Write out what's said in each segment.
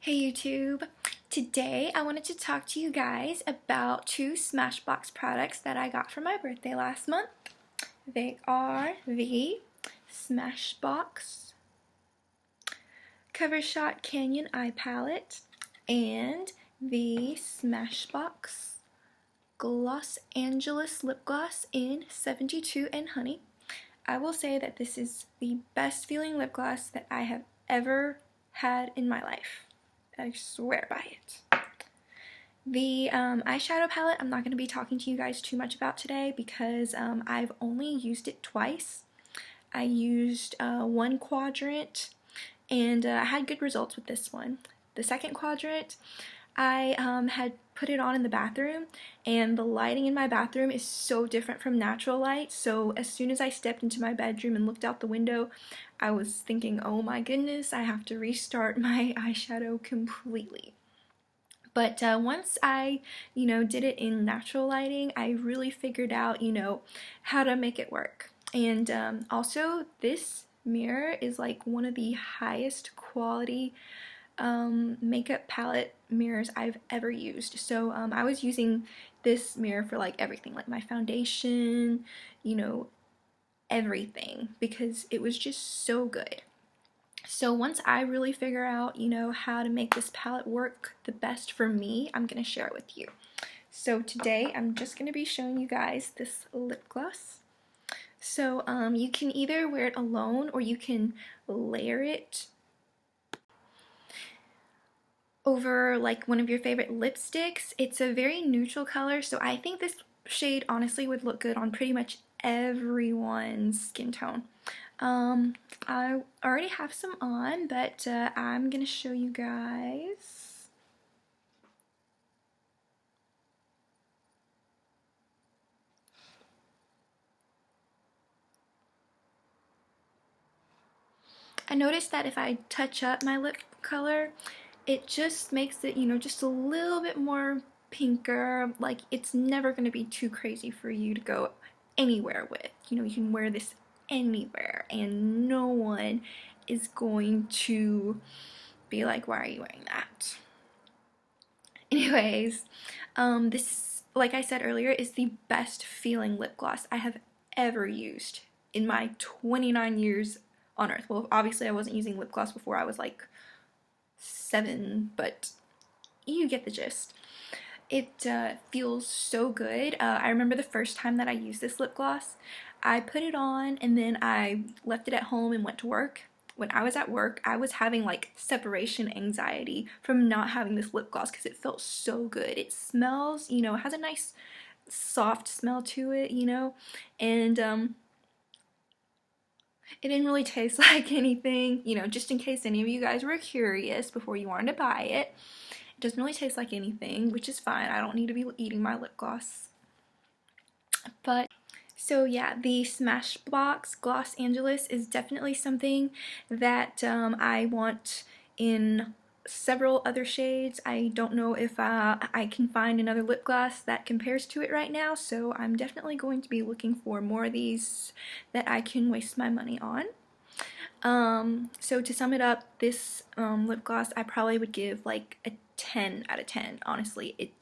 Hey YouTube! Today I wanted to talk to you guys about two Smashbox products that I got for my birthday last month. They are the Smashbox Cover Shot Canyon Eye Palette and the Smashbox Los Angeles Lip Gloss in 72 and Honey. I will say that this is the best feeling lip gloss that I have ever had in my life. I swear by it. The eyeshadow palette I'm not going to be talking to you guys too much about today because I've only used it twice. I used one quadrant and I had good results with this one. The second quadrant, I had put it on in the bathroom, and the lighting in my bathroom is so different from natural light, so as soon as I stepped into my bedroom and looked out the window, I was thinking, oh my goodness, I have to restart my eyeshadow completely. But once I, did it in natural lighting, I really figured out, how to make it work. And also, this mirror is like one of the highest quality makeup palette mirrors I've ever used. So I was using this mirror for like everything, like my foundation, everything, because it was just so good. So once I really figure out, how to make this palette work the best for me, I'm going to share it with you. So today I'm just going to be showing you guys this lip gloss. So you can either wear it alone or you can layer it over like one of your favorite lipsticks. It's a very neutral color, so I think this shade honestly would look good on pretty much everyone's skin tone. I already have some on, but I'm gonna show you guys. I noticed that if I touch up my lip color, it just makes it, just a little bit more pinker. Like, it's never going to be too crazy for you to go anywhere with. You can wear this anywhere and no one is going to be like, why are you wearing that? Anyways, this, like I said earlier, is the best feeling lip gloss I have ever used in my 29 years on earth. Well, obviously I wasn't using lip gloss before I was like 7, but you get the gist. It feels so good. I remember the first time that I used this lip gloss, I put it on and then I left it at home and went to work. When I was at work, I was having like separation anxiety from not having this lip gloss because it felt so good. It smells, it has a nice soft smell to it, and it didn't really taste like anything, just in case any of you guys were curious before you wanted to buy it. It doesn't really taste like anything, which is fine. I don't need to be eating my lip gloss. But, so yeah, the Smashbox Los Angeles is definitely something that I want in several other shades. I don't know if I can find another lip gloss that compares to it right now, so I'm definitely going to be looking for more of these that I can waste my money on. So to sum it up, this lip gloss I probably would give like a 10 out of 10. Honestly,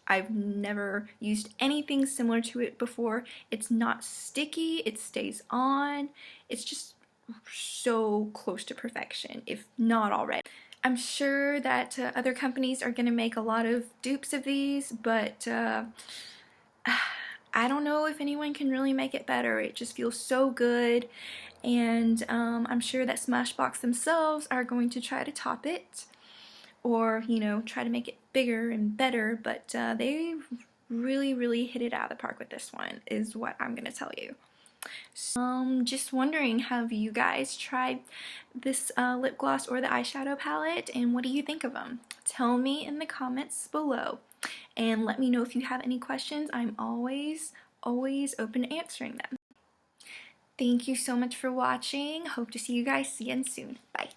I've never used anything similar to it before. It's not sticky, it stays on, it's just so close to perfection, if not already. I'm sure that other companies are going to make a lot of dupes of these, but I don't know if anyone can really make it better. It just feels so good, and I'm sure that Smashbox themselves are going to try to top it, or try to make it bigger and better, but they really hit it out of the park with this one, is what I'm gonna tell you. So, just wondering, have you guys tried this lip gloss or the eyeshadow palette, and what do you think of them? Tell me in the comments below, and let me know if you have any questions. I'm always open to answering them. Thank you so much for watching. Hope to see you guys again soon. Bye.